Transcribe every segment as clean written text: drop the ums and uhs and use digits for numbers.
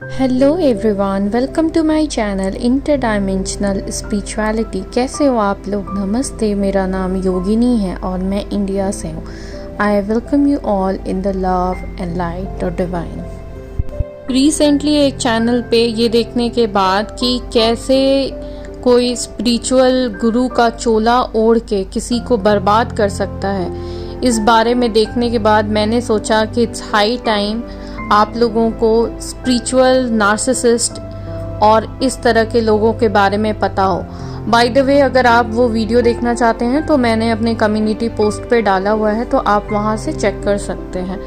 Hello everyone, welcome to my channel interdimensional spirituality. कैसे हो आप लोग? नमस्ते, मेरा नाम योगिनी है और मैं इंडिया से हूँ। I welcome you all in the love and light of divine. Recently एक चैनल पे ये देखने के बाद कि कैसे कोई स्पिरिचुअल गुरु का चोला ओढ़ के किसी को बर्बाद कर सकता है, इस बारे में देखने के बाद मैंने सोचा कि इट्स हाई टाइम आप लोगों को स्पिरिचुअल नार्सिसिस्ट और इस तरह के लोगों के बारे में पता हो। बाय द वे, अगर आप वो वीडियो देखना चाहते हैं तो मैंने अपने कम्युनिटी पोस्ट पे डाला हुआ है, तो आप वहाँ से चेक कर सकते हैं।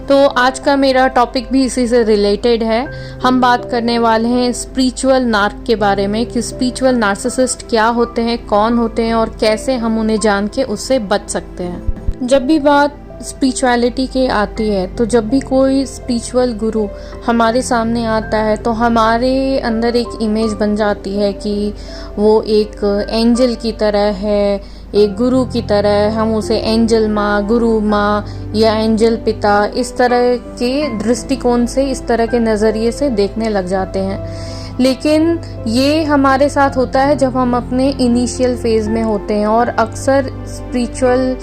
तो आज का मेरा टॉपिक भी इसी से रिलेटेड है। हम बात करने वाले हैं स्पिरिचुअल नार्क के बारे में कि स्पिरिचुअल नार्सिसिस्ट क्या होते हैं, कौन होते हैं और कैसे हम उन्हें जान के उससे बच सकते हैं। जब भी बात स्पिरिचुअलिटी की आती है तो जब भी कोई स्पिरिचुअल गुरु हमारे सामने आता है तो हमारे अंदर एक इमेज बन जाती है कि वो एक एंजल की तरह है, एक गुरु की तरह। हम उसे एंजल माँ, गुरु माँ या एंजल पिता, इस तरह के दृष्टिकोण से, इस तरह के नज़रिए से देखने लग जाते हैं। लेकिन ये हमारे साथ होता है जब हम अपने इनिशियल फेज में होते हैं, और अक्सर स्पिरिचुअल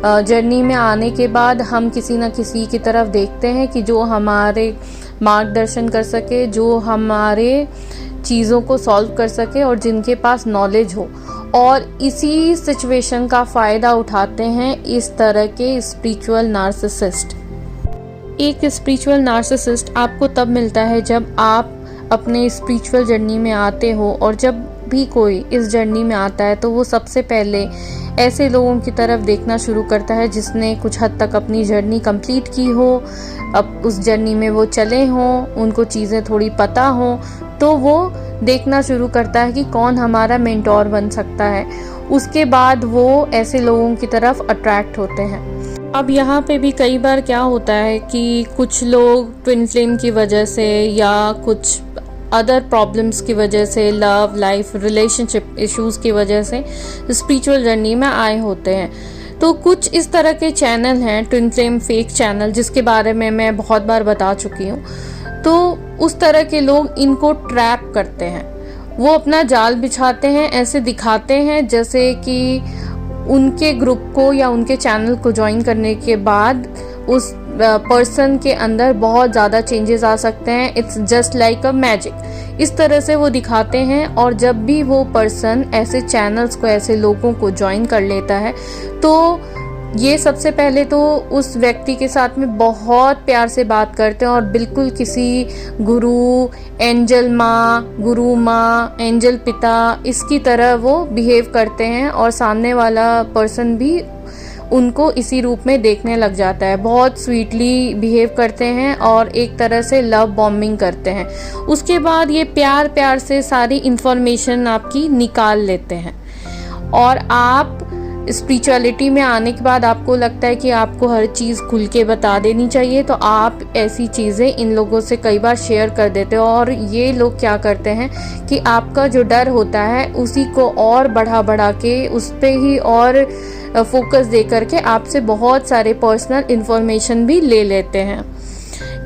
जर्नी में आने के बाद हम किसी न किसी की तरफ देखते हैं कि जो हमारे मार्गदर्शन कर सके, जो हमारे चीज़ों को सॉल्व कर सके और जिनके पास नॉलेज हो, और इसी सिचुएशन का फ़ायदा उठाते हैं इस तरह के स्पिरिचुअल नार्सिसिस्ट। एक स्पिरिचुअल नार्सिसिस्ट आपको तब मिलता है जब आप अपने स्पिरिचुअल जर्नी में आते हो, और जब भी कोई इस जर्नी में आता है तो वो सबसे पहले ऐसे लोगों की तरफ देखना शुरू करता है जिसने कुछ हद तक अपनी जर्नी कंप्लीट की हो, अब उस जर्नी में वो चले हों, उनको चीज़ें थोड़ी पता हों, तो वो देखना शुरू करता है कि कौन हमारा मेंटोर बन सकता है। उसके बाद वो ऐसे लोगों की तरफ अट्रैक्ट होते हैं। अब यहाँ पे भी कई बार क्या होता है कि कुछ लोग ट्विन फ्लेम की वजह से या कुछ अदर प्रॉब्लम्स की वजह से, लव लाइफ रिलेशनशिप इश्यूज़ की वजह से स्पिरिचुअल जर्नी में आए होते हैं। तो कुछ इस तरह के चैनल हैं, ट्विन फ्लेम फेक चैनल, जिसके बारे में मैं बहुत बार बता चुकी हूँ। तो उस तरह के लोग इनको ट्रैप करते हैं, वो अपना जाल बिछाते हैं, ऐसे दिखाते हैं जैसे कि उनके ग्रुप को या उनके चैनल को ज्वाइन करने के बाद उस पर्सन के अंदर बहुत ज़्यादा चेंजेस आ सकते हैं। It's just like a magic, इस तरह से वो दिखाते हैं। और जब भी वो पर्सन ऐसे चैनल्स को, ऐसे लोगों को ज्वाइन कर लेता है, तो ये सबसे पहले तो उस व्यक्ति के साथ में बहुत प्यार से बात करते हैं और बिल्कुल किसी गुरु, एंजल माँ, गुरु माँ, एंजल पिता, इसकी तरह वो बिहेव करते हैं, और सामने वाला पर्सन भी उनको इसी रूप में देखने लग जाता है। बहुत स्वीटली बिहेव करते हैं और एक तरह से लव बॉम्बिंग करते हैं। उसके बाद ये प्यार प्यार से सारी इंफॉर्मेशन आपकी निकाल लेते हैं, और आप स्पिरिचुअलिटी में आने के बाद आपको लगता है कि आपको हर चीज़ खुल के बता देनी चाहिए, तो आप ऐसी चीज़ें इन लोगों से कई बार शेयर कर देते हो। और ये लोग क्या करते हैं कि आपका जो डर होता है उसी को और बढ़ा के उस पर ही और फोकस दे करके आपसे बहुत सारे पर्सनल इन्फॉर्मेशन भी ले लेते हैं।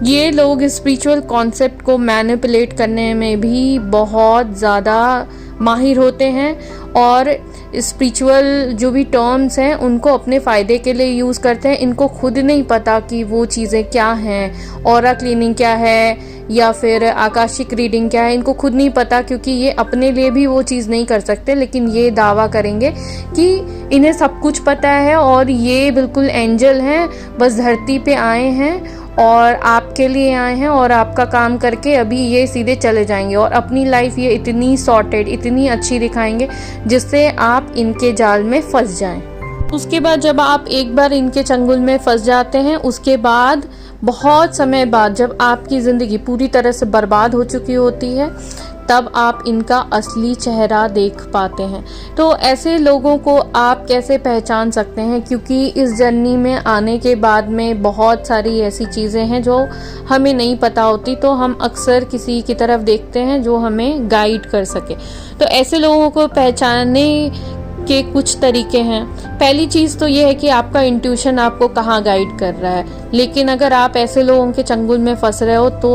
ये लोग स्पिरिचुअल कॉन्सेप्ट को मैनिपुलेट करने में भी बहुत ज़्यादा माहिर होते हैं, और स्पिरिचुअल जो भी टर्म्स हैं उनको अपने फ़ायदे के लिए यूज़ करते हैं। इनको खुद नहीं पता कि वो चीज़ें क्या हैं, ऑरा क्लीनिंग क्या है या फिर आकाशिक रीडिंग क्या है, इनको खुद नहीं पता, क्योंकि ये अपने लिए भी वो चीज़ नहीं कर सकते। लेकिन ये दावा करेंगे कि इन्हें सब कुछ पता है और ये बिल्कुल एंजल हैं, बस धरती पे आए हैं और आपके लिए आए हैं, और आपका काम करके अभी ये सीधे चले जाएंगे, और अपनी लाइफ ये इतनी सॉर्टेड, इतनी अच्छी दिखाएंगे जिससे आप इनके जाल में फंस जाएं। उसके बाद जब आप एक बार इनके चंगुल में फंस जाते हैं, उसके बाद बहुत समय बाद जब आपकी ज़िंदगी पूरी तरह से बर्बाद हो चुकी होती है, तब आप इनका असली चेहरा देख पाते हैं। तो ऐसे लोगों को आप कैसे पहचान सकते हैं? क्योंकि इस जर्नी में आने के बाद में बहुत सारी ऐसी चीज़ें हैं जो हमें नहीं पता होती, तो हम अक्सर किसी की तरफ देखते हैं जो हमें गाइड कर सके। तो ऐसे लोगों को पहचानने के कुछ तरीके हैं। पहली चीज़ तो ये है कि आपका इंट्यूशन आपको कहाँ गाइड कर रहा है। लेकिन अगर आप ऐसे लोगों के चंगुल में फंस रहे हो तो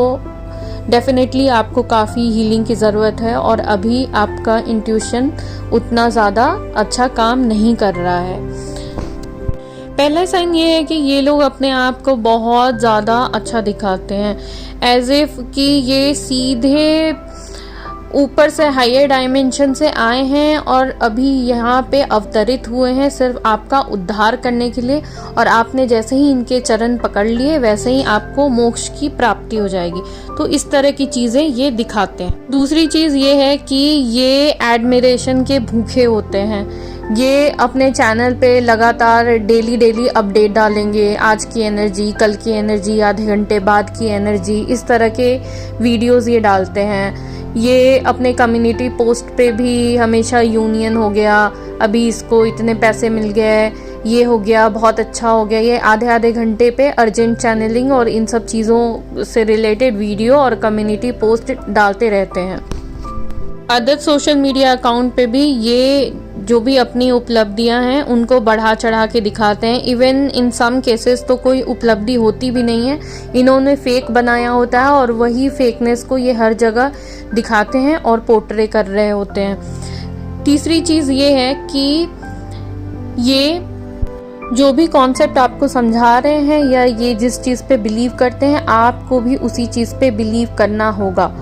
डेफिनेटली आपको काफ़ी हीलिंग की ज़रूरत है और अभी आपका इंट्यूशन उतना ज़्यादा अच्छा काम नहीं कर रहा है। पहला साइन ये है कि ये लोग अपने आप को बहुत ज़्यादा अच्छा दिखाते हैं, एज इफ़ कि ये सीधे ऊपर से हायर डायमेंशन से आए हैं और अभी यहाँ पे अवतरित हुए हैं सिर्फ आपका उद्धार करने के लिए, और आपने जैसे ही इनके चरण पकड़ लिए वैसे ही आपको मोक्ष की प्राप्ति हो जाएगी। तो इस तरह की चीज़ें ये दिखाते हैं। दूसरी चीज़ ये है कि ये एडमिरेशन के भूखे होते हैं। ये अपने चैनल पे लगातार डेली अपडेट डालेंगे, आज की एनर्जी, कल की एनर्जी, आधे घंटे बाद की एनर्जी, इस तरह के वीडियोस ये डालते हैं। ये अपने कम्युनिटी पोस्ट पे भी हमेशा यूनियन हो गया, अभी इसको इतने पैसे मिल गए, ये हो गया, बहुत अच्छा हो गया, ये आधे घंटे पे अर्जेंट चैनलिंग और इन सब चीज़ों से रिलेटेड वीडियो और कम्युनिटी पोस्ट डालते रहते हैं। अदर सोशल मीडिया अकाउंट पे भी ये जो भी अपनी उपलब्धियां हैं उनको बढ़ा चढ़ा के दिखाते हैं। इवन इन सम केसेस तो कोई उपलब्धि होती भी नहीं है, इन्होंने फेक बनाया होता है और वही फेकनेस को ये हर जगह दिखाते हैं और पोर्ट्रे कर रहे होते हैं। तीसरी चीज़ ये है कि ये जो भी कॉन्सेप्ट आपको समझा रहे हैं या ये जिस चीज़ पे बिलीव करते हैं, आपको भी उसी चीज़ पे बिलीव करना होगा।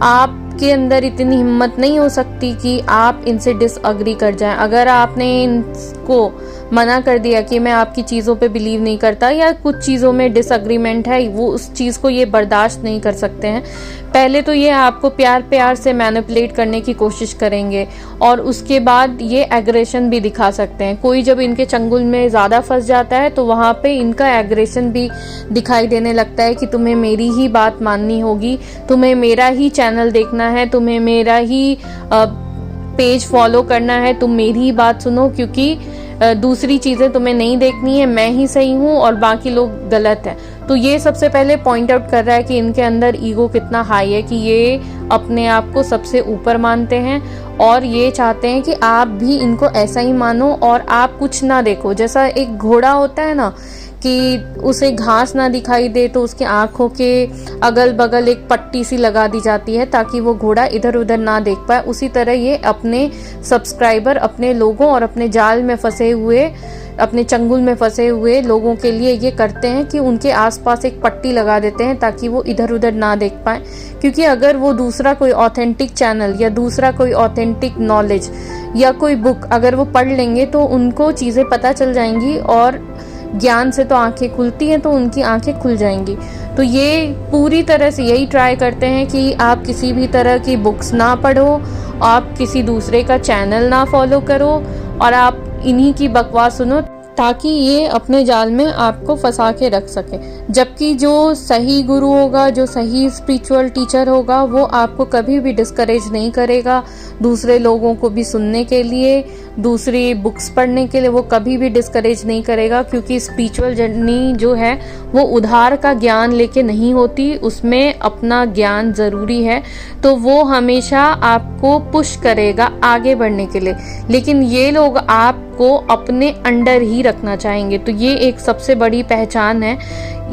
आपके अंदर इतनी हिम्मत नहीं हो सकती कि आप इनसे डिसअग्री कर जाएं। अगर आपने इनको मना कर दिया कि मैं आपकी चीज़ों पे बिलीव नहीं करता या कुछ चीज़ों में डिसअग्रीमेंट है, वो उस चीज़ को ये बर्दाश्त नहीं कर सकते हैं, पहले तो ये आपको प्यार से मैनिपुलेट करने की कोशिश करेंगे और उसके बाद ये एग्रेशन भी दिखा सकते हैं। कोई जब इनके चंगुल में ज़्यादा फंस जाता है तो वहाँ पे इनका एग्रेशन भी दिखाई देने लगता है कि तुम्हें मेरी ही बात माननी होगी, तुम्हें मेरा ही चैनल देखना है, तुम्हें मेरा ही पेज फॉलो करना है, तुम मेरी ही बात सुनो, क्योंकि दूसरी चीज़ें तुम्हें नहीं देखनी है, मैं ही सही हूँ और बाकी लोग गलत हैं। तो ये सबसे पहले पॉइंट आउट कर रहा है कि इनके अंदर ईगो कितना हाई है, कि ये अपने आप को सबसे ऊपर मानते हैं और ये चाहते हैं कि आप भी इनको ऐसा ही मानो और आप कुछ ना देखो। जैसा एक घोड़ा होता है ना कि उसे घास ना दिखाई दे तो उसके आँखों के अगल बगल एक पट्टी सी लगा दी जाती है ताकि वो घोड़ा इधर उधर ना देख पाए। उसी तरह ये अपने सब्सक्राइबर, अपने लोगों और अपने जाल में फंसे हुए, अपने चंगुल में फंसे हुए लोगों के लिए ये करते हैं कि उनके आसपास एक पट्टी लगा देते हैं ताकि वो इधर उधर ना देख पाए। क्योंकि अगर वो दूसरा कोई ऑथेंटिक चैनल या दूसरा कोई ऑथेंटिक नॉलेज या कोई बुक अगर वो पढ़ लेंगे तो उनको चीज़ें पता चल जाएंगी और ज्ञान से तो आंखें खुलती हैं, तो उनकी आंखें खुल जाएंगी। तो ये पूरी तरह से यही ट्राई करते हैं कि आप किसी भी तरह की बुक्स ना पढ़ो, आप किसी दूसरे का चैनल ना फॉलो करो और आप इन्हीं की बकवास सुनो ताकि ये अपने जाल में आपको फंसा के रख सके। जबकि जो सही गुरु होगा, जो सही स्पिरिचुअल टीचर होगा, वो आपको कभी भी डिस्करेज नहीं करेगा दूसरे लोगों को भी सुनने के लिए, दूसरी बुक्स पढ़ने के लिए वो कभी भी डिस्करेज नहीं करेगा। क्योंकि स्पिरिचुअल जर्नी जो है वो उधार का ज्ञान लेके नहीं होती, उसमें अपना ज्ञान ज़रूरी है। तो वो हमेशा आपको पुश करेगा आगे बढ़ने के लिए, लेकिन ये लोग आपको अपने अंडर ही रखना चाहेंगे। तो ये एक सबसे बड़ी पहचान है।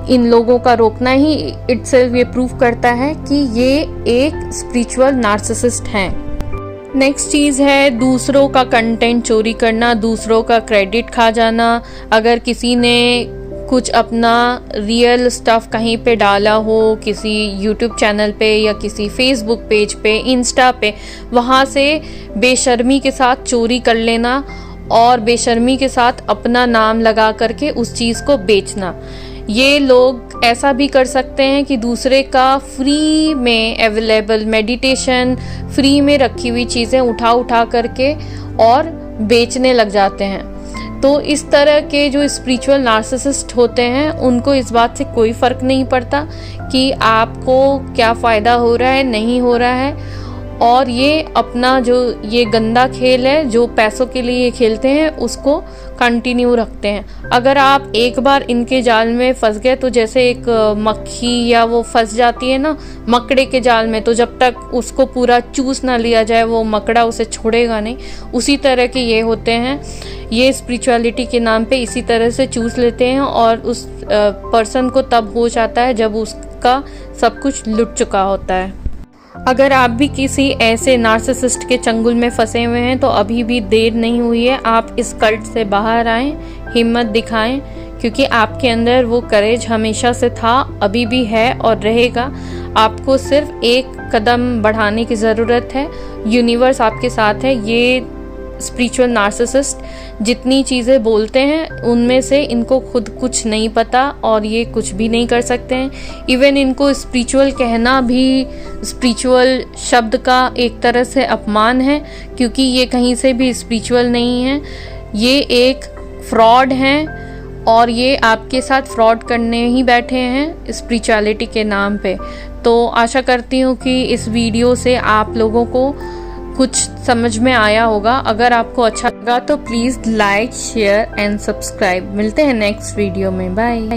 इन लोगों का रोकना ही इटसेल्फ ये प्रूव करता है कि ये एक स्पिरिचुअल नार्सिसिस्ट हैं। नेक्स्ट चीज़ है दूसरों का कंटेंट चोरी करना, दूसरों का क्रेडिट खा जाना। अगर किसी ने कुछ अपना रियल स्टफ कहीं पे डाला हो, किसी यूट्यूब चैनल पे या किसी फेसबुक पेज पे, इंस्टा पे, वहाँ से बेशर्मी के साथ चोरी कर लेना और बेशर्मी के साथ अपना नाम लगा करके उस चीज़ को बेचना। ये लोग ऐसा भी कर सकते हैं कि दूसरे का फ्री में अवेलेबल मेडिटेशन, फ्री में रखी हुई चीज़ें उठा करके और बेचने लग जाते हैं। तो इस तरह के जो स्पिरिचुअल नार्सिसिस्ट होते हैं उनको इस बात से कोई फ़र्क नहीं पड़ता कि आपको क्या फ़ायदा हो रहा है, नहीं हो रहा है, और ये अपना जो ये गंदा खेल है जो पैसों के लिए खेलते हैं उसको कंटिन्यू रखते हैं। अगर आप एक बार इनके जाल में फंस गए तो जैसे एक मक्खी या वो फंस जाती है ना मकड़े के जाल में, तो जब तक उसको पूरा चूस ना लिया जाए वो मकड़ा उसे छोड़ेगा नहीं। उसी तरह के ये होते हैं, ये स्पिरिचुअलिटी के नाम पे इसी तरह से चूस लेते हैं और उस पर्सन को तब हो जाता है जब उसका सब कुछ लुट चुका होता है। अगर आप भी किसी ऐसे नार्सिसिस्ट के चंगुल में फंसे हुए हैं तो अभी भी देर नहीं हुई है, आप इस कल्ट से बाहर आएं, हिम्मत दिखाएं, क्योंकि आपके अंदर वो करेज हमेशा से था, अभी भी है और रहेगा। आपको सिर्फ एक कदम बढ़ाने की ज़रूरत है। यूनिवर्स आपके साथ है। ये स्पिरिचुअल नार्सिसिस्ट जितनी चीज़ें बोलते हैं उनमें से इनको खुद कुछ नहीं पता और ये कुछ भी नहीं कर सकते हैं। इवन इनको स्पिरिचुअल कहना भी स्पिरिचुअल शब्द का एक तरह से अपमान है, क्योंकि ये कहीं से भी स्पिरिचुअल नहीं है। ये एक फ्रॉड हैं और ये आपके साथ फ्रॉड करने ही बैठे हैं स्पिरिचुअलिटी के नाम पे। तो आशा करती हूँ कि इस वीडियो से आप लोगों को कुछ समझ में आया होगा। अगर आपको अच्छा लगा तो please like, share and subscribe. मिलते हैं नेक्स्ट वीडियो में। बाय।